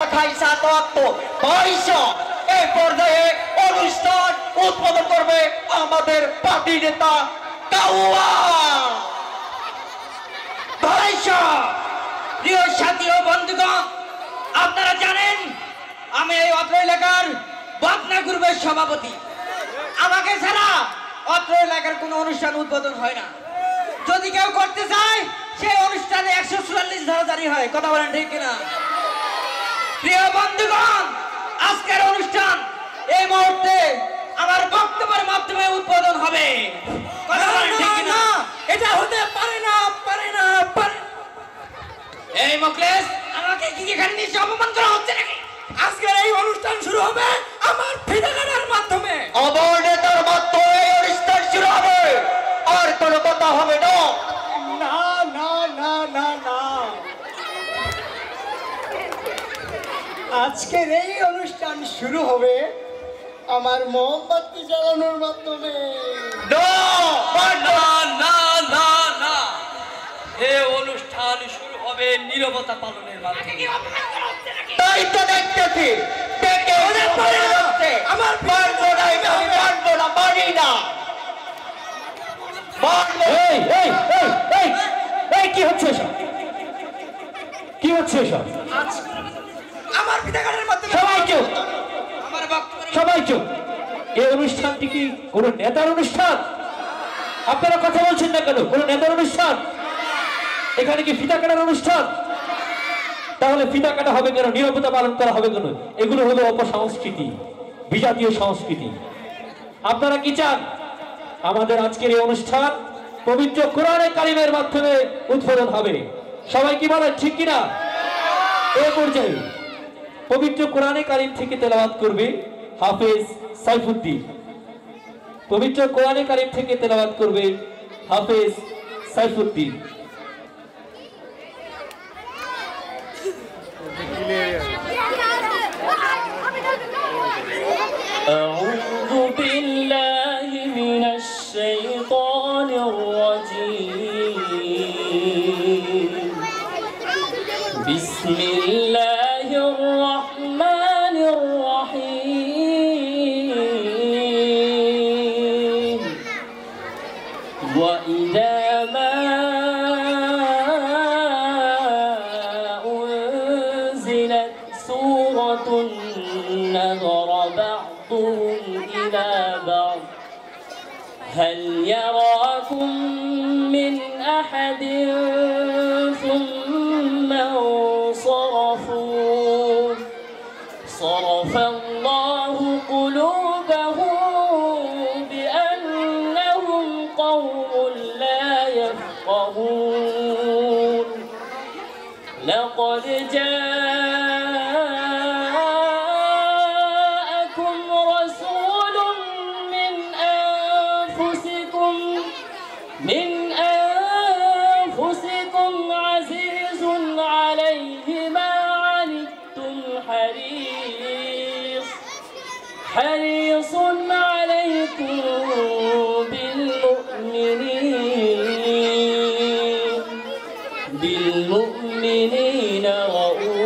এই পর্যায়ে অনুষ্ঠান উদ্বোধন করবে আমাদের পার্টি নেতা কাউয়া। প্রিয় সাথী ও বন্ধুগণ, আপনারা জানেন আমি এই অত্র এলাকার বদনা গ্রুপের সভাপতি। আমাকে ছাড়া অত্র এলাকার কোনো অনুষ্ঠান উদ্বোধন হয় না। যদি কেউ করতে চায় সেই অনুষ্ঠানে 144 ধারা জারি হয়। কথা বলেন ঠিক কিনা? প্রিয় বন্ধুগণ, আজকের অনুষ্ঠান এই মুহূর্তে আমার বক্তব্যের মাধ্যমে উদ্বোধন হবে। কথা বলেন ঠিক কিনা? এটা হতে পারে না। এই মুখলেস, আমাকে কি এখানে নিয়ে অপমান করা হচ্ছে নাকি? আজকের এই অনুষ্ঠান শুরু হবে আমার ফিতা কাটার মাধ্যমে। আমার নেতার মাধ্যমে এই অনুষ্ঠান শুরু হবে, আর কোনো কথা হবে না। না না না না না, আজকের এই অনুষ্ঠান শুরু হবে আমার মোমবাতি জ্বালানোর মাধ্যমে। এই অনুষ্ঠান শুরু হবে নীরবতা পালনের মাধ্যমে। তাই তো দেখতেছি আমার পারবো না, আমি পারবো না, পারি না। কি হচ্ছে এসব? কি হচ্ছে এসব? আমার ফিতা কাটার মাধ্যমে সবাই চুপ, আমার বক্তব্য। সবাই চুপ। এই অনুষ্ঠানটি কি কোন নেতার অনুষ্ঠান? আপনারা কথা বলছেন না কেন? কোন নেতার অনুষ্ঠান? এখানে কি ফিতা কাটার অনুষ্ঠান? তাহলে ফিতা কাটা হবে কেন? নীরবতা পালন করা হবে কেন? এগুলো হলো অপসংস্কৃতি, বিজাতীয় সংস্কৃতি। আপনারা কি চান আমাদের আজকের এই অনুষ্ঠান পবিত্র কোরআনে কারিমের মাধ্যমে উদ্বোধন হবে? সবাই কি বলেন ঠিক কিনা? এই পর্যায়ে পবিত্র কোরআনে কারিম থেকে তেলাওয়াত করবে হাফেজ সাইফুদ্দিন। পবিত্র কোরআনে কারিম থেকে তেলাওয়াত করবে হাফেজ সাইফুদ্দিন। أعوذ بالله من الشيطان الرجيم. بسم الله الرحمن الرحيم. وإذا ما أنزلت سورة نظر بعضهم إلى بعض هل يراكم من أحد ثم انصرفوا صرف الله قلوبهم بأنهم قوم لا يفقهون. لقد جاءكم رسول من أنفسكم عزيز عليه ما عنتم حريص عليكم بالمؤمنين رؤوف